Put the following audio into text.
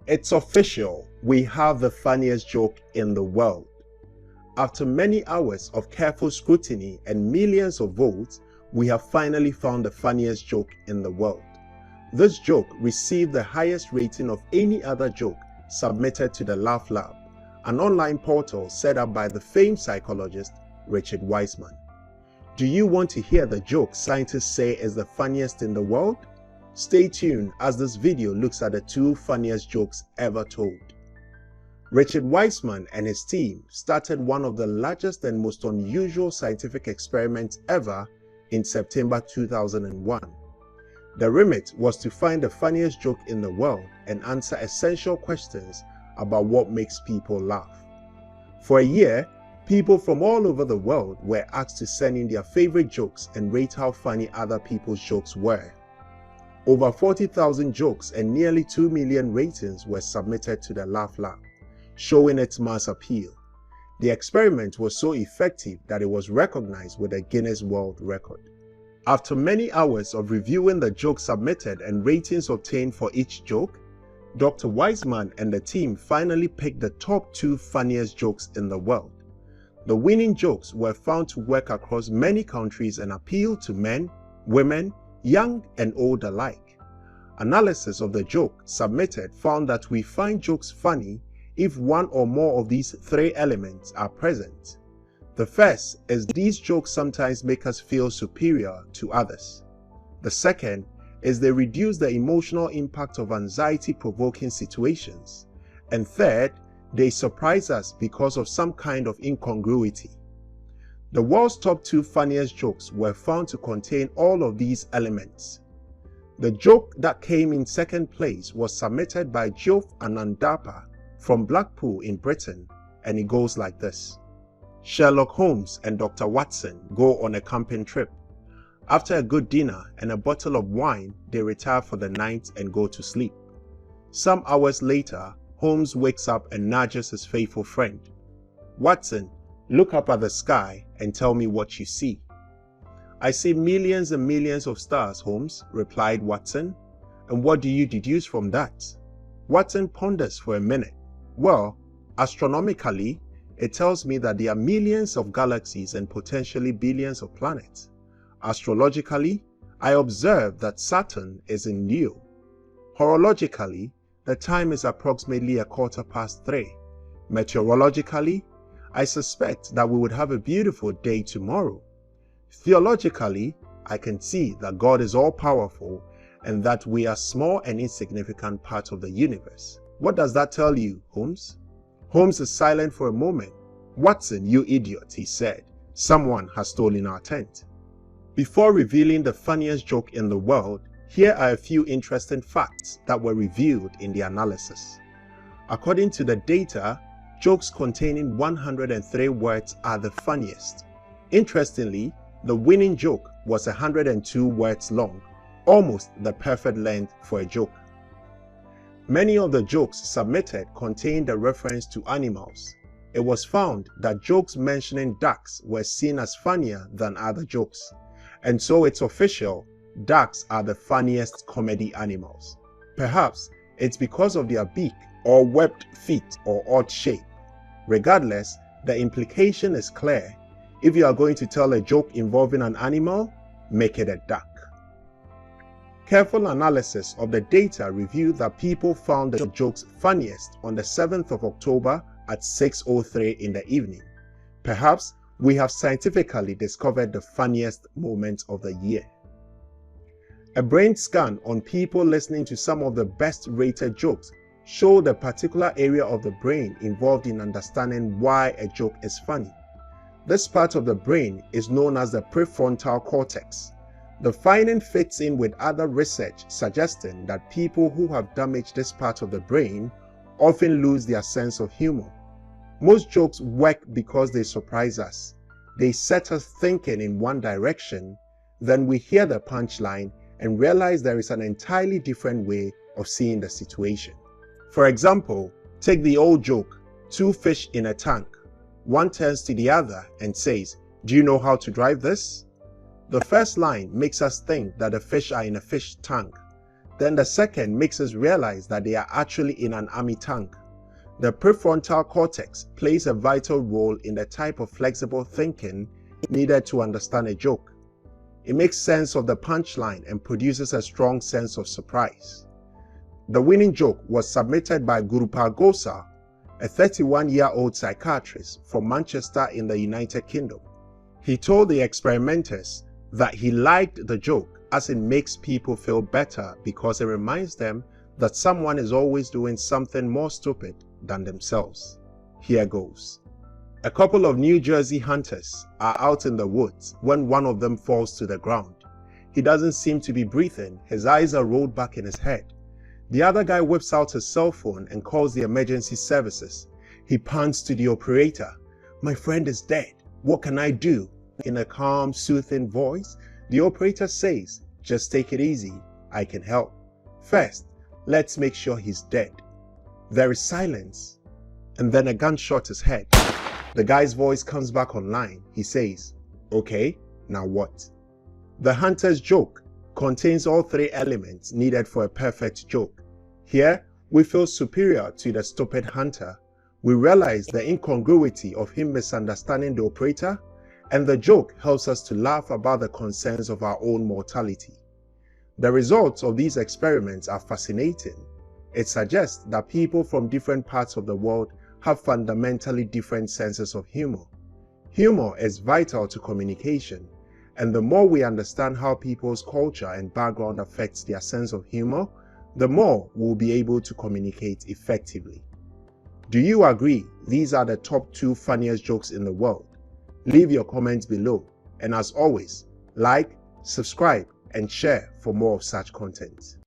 It's official, we have the funniest joke in the world. After many hours of careful scrutiny and millions of votes, we have finally found the funniest joke in the world. This joke received the highest rating of any other joke submitted to the Laugh Lab, an online portal set up by the famed psychologist Richard Wiseman. Do you want to hear the joke scientists say is the funniest in the world? Stay tuned as this video looks at the 2 funniest jokes ever told. Richard Wiseman and his team started one of the largest and most unusual scientific experiments ever in September 2001. The remit was to find the funniest joke in the world and answer essential questions about what makes people laugh. For a year, people from all over the world were asked to send in their favorite jokes and rate how funny other people's jokes were. Over 40,000 jokes and nearly 2 million ratings were submitted to the Laugh Lab, showing its mass appeal. The experiment was so effective that it was recognized with a Guinness World Record. After many hours of reviewing the jokes submitted and ratings obtained for each joke, Dr. Wiseman and the team finally picked the top 2 funniest jokes in the world. The winning jokes were found to work across many countries and appeal to men, women, young and old alike. Analysis of the joke submitted found that we find jokes funny if one or more of these 3 elements are present. The first is these jokes sometimes make us feel superior to others. The second is they reduce the emotional impact of anxiety-provoking situations. And third, they surprise us because of some kind of incongruity. The world's top 2 funniest jokes were found to contain all of these elements. The joke that came in second place was submitted by Geoff Anandapa from Blackpool in Britain, and it goes like this. Sherlock Holmes and Dr. Watson go on a camping trip. After a good dinner and a bottle of wine, they retire for the night and go to sleep. Some hours later, Holmes wakes up and nudges his faithful friend. Watson, look up at the sky and tell me what you see. I see millions and millions of stars, Holmes, replied Watson. And what do you deduce from that? Watson ponders for a minute. Well, astronomically, it tells me that there are millions of galaxies and potentially billions of planets. Astrologically, I observe that Saturn is in Leo. Horologically, the time is approximately 3:15. Meteorologically, I suspect that we would have a beautiful day tomorrow. Theologically, I can see that God is all-powerful and that we are small and insignificant part of the universe. What does that tell you, Holmes? Holmes is silent for a moment. Watson, you idiot, he said. Someone has stolen our tent. Before revealing the funniest joke in the world, here are a few interesting facts that were revealed in the analysis. According to the data, jokes containing 103 words are the funniest. Interestingly, the winning joke was 102 words long, almost the perfect length for a joke. Many of the jokes submitted contained a reference to animals. It was found that jokes mentioning ducks were seen as funnier than other jokes. And so it's official, ducks are the funniest comedy animals. Perhaps it's because of their beak or webbed feet or odd shape. Regardless, the implication is clear. If you are going to tell a joke involving an animal, make it a duck. Careful analysis of the data revealed that people found the jokes funniest on the 7th of October at 6:03 in the evening. Perhaps we have scientifically discovered the funniest moment of the year. A brain scan on people listening to some of the best rated jokes showed a particular area of the brain involved in understanding why a joke is funny. This part of the brain is known as the prefrontal cortex. The finding fits in with other research suggesting that people who have damaged this part of the brain often lose their sense of humor. Most jokes work because they surprise us. They set us thinking in one direction, then we hear the punchline and realize there is an entirely different way of seeing the situation. For example, take the old joke, 2 fish in a tank. One turns to the other and says, "Do you know how to drive this?" The first line makes us think that the fish are in a fish tank. Then the second makes us realize that they are actually in an army tank. The prefrontal cortex plays a vital role in the type of flexible thinking needed to understand a joke. It makes sense of the punchline and produces a strong sense of surprise. The winning joke was submitted by Gurupal Gosa, a 31-year-old psychiatrist from Manchester in the United Kingdom. He told the experimenters that he liked the joke as it makes people feel better because it reminds them that someone is always doing something more stupid than themselves. Here goes. A couple of New Jersey hunters are out in the woods when one of them falls to the ground. He doesn't seem to be breathing, his eyes are rolled back in his head. The other guy whips out his cell phone and calls the emergency services. He pants to the operator. "My friend is dead. What can I do?" In a calm, soothing voice, the operator says, "Just take it easy. I can help. First, let's make sure he's dead." There is silence, and then a gunshot is heard. The guy's voice comes back online. He says, "Okay, now what?" The hunter's joke contains all three elements needed for a perfect joke. Here, we feel superior to the stupid hunter. We realize the incongruity of him misunderstanding the operator, and the joke helps us to laugh about the concerns of our own mortality. The results of these experiments are fascinating. It suggests that people from different parts of the world have fundamentally different senses of humor. Humor is vital to communication, and the more we understand how people's culture and background affects their sense of humor, the more we'll be able to communicate effectively. Do you agree these are the top 2 funniest jokes in the world? Leave your comments below, and as always, like, subscribe, and share for more of such content.